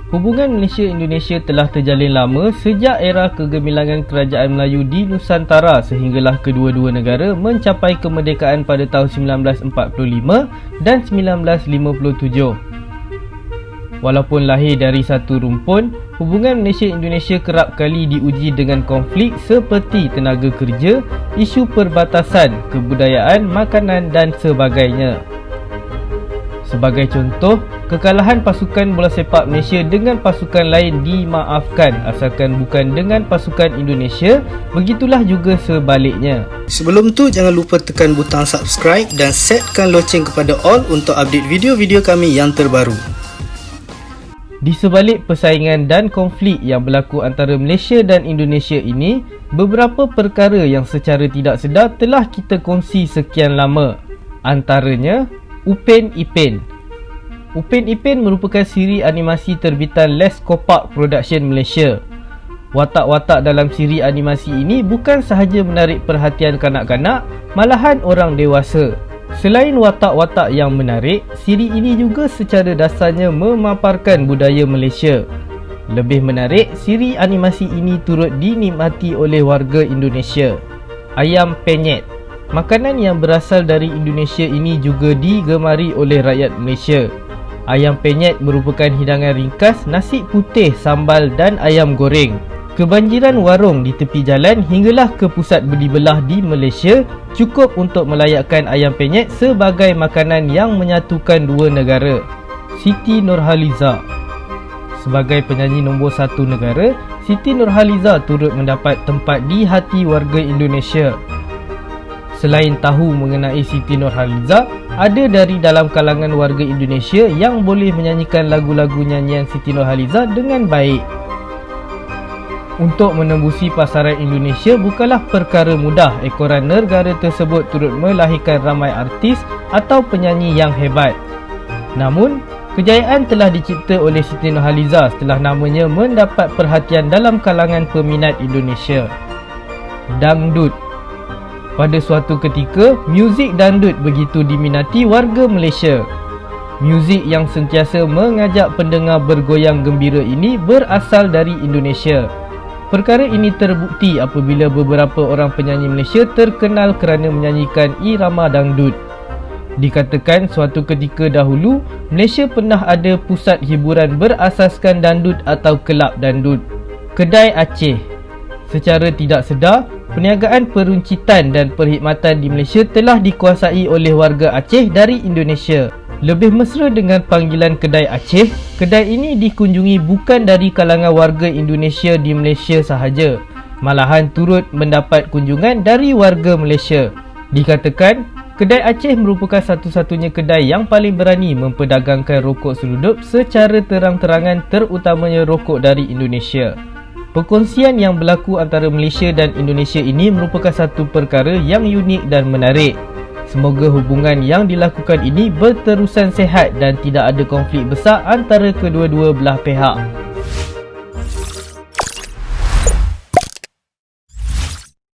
Hubungan Malaysia-Indonesia telah terjalin lama sejak era kegemilangan Kerajaan Melayu di Nusantara sehinggalah kedua-dua negara mencapai kemerdekaan pada tahun 1945 dan 1957. Walaupun lahir dari satu rumpun, hubungan Malaysia-Indonesia kerap kali diuji dengan konflik seperti tenaga kerja, isu perbatasan, kebudayaan, makanan dan sebagainya. Sebagai contoh, kekalahan pasukan bola sepak Malaysia dengan pasukan lain dimaafkan asalkan bukan dengan pasukan Indonesia, begitulah juga sebaliknya. Sebelum tu, jangan lupa tekan butang subscribe dan setkan loceng kepada all untuk update video-video kami yang terbaru. Di sebalik persaingan dan konflik yang berlaku antara Malaysia dan Indonesia ini, beberapa perkara yang secara tidak sedar telah kita kongsi sekian lama. Antaranya, Upin Ipin. Upin Ipin merupakan siri animasi terbitan Les Copak Production Malaysia. Watak-watak dalam siri animasi ini bukan sahaja menarik perhatian kanak-kanak, malahan orang dewasa. Selain watak-watak yang menarik, siri ini juga secara dasarnya memaparkan budaya Malaysia. Lebih menarik, siri animasi ini turut dinikmati oleh warga Indonesia. Ayam Penyet. Makanan yang berasal dari Indonesia ini juga digemari oleh rakyat Malaysia. Ayam penyet merupakan hidangan ringkas nasi putih, sambal dan ayam goreng. Kebanjiran warung di tepi jalan hinggalah ke pusat beli belah di Malaysia cukup untuk melayakkan ayam penyet sebagai makanan yang menyatukan dua negara. Siti Nurhaliza. Sebagai penyanyi nombor 1 negara, Siti Nurhaliza turut mendapat tempat di hati warga Indonesia. Selain tahu mengenai Siti Nurhaliza, ada dari dalam kalangan warga Indonesia yang boleh menyanyikan lagu-lagu nyanyian Siti Nurhaliza dengan baik. Untuk menembusi pasaran Indonesia bukanlah perkara mudah ekoran negara tersebut turut melahirkan ramai artis atau penyanyi yang hebat. Namun, kejayaan telah dicipta oleh Siti Nurhaliza setelah namanya mendapat perhatian dalam kalangan peminat Indonesia. Dangdut. Pada suatu ketika, muzik dangdut begitu diminati warga Malaysia. Muzik yang sentiasa mengajak pendengar bergoyang gembira ini berasal dari Indonesia. Perkara ini terbukti apabila beberapa orang penyanyi Malaysia terkenal kerana menyanyikan irama dangdut. Dikatakan suatu ketika dahulu, Malaysia pernah ada pusat hiburan berasaskan dangdut atau kelab dangdut. Kedai Aceh. Secara tidak sedar, perniagaan peruncitan dan perkhidmatan di Malaysia telah dikuasai oleh warga Aceh dari Indonesia. Lebih mesra dengan panggilan Kedai Aceh, kedai ini dikunjungi bukan dari kalangan warga Indonesia di Malaysia sahaja, malahan turut mendapat kunjungan dari warga Malaysia. Dikatakan, Kedai Aceh merupakan satu-satunya kedai yang paling berani memperdagangkan rokok seludup secara terang-terangan, terutamanya rokok dari Indonesia. Perkongsian yang berlaku antara Malaysia dan Indonesia ini merupakan satu perkara yang unik dan menarik. Semoga hubungan yang dilakukan ini berterusan sehat dan tidak ada konflik besar antara kedua-dua belah pihak.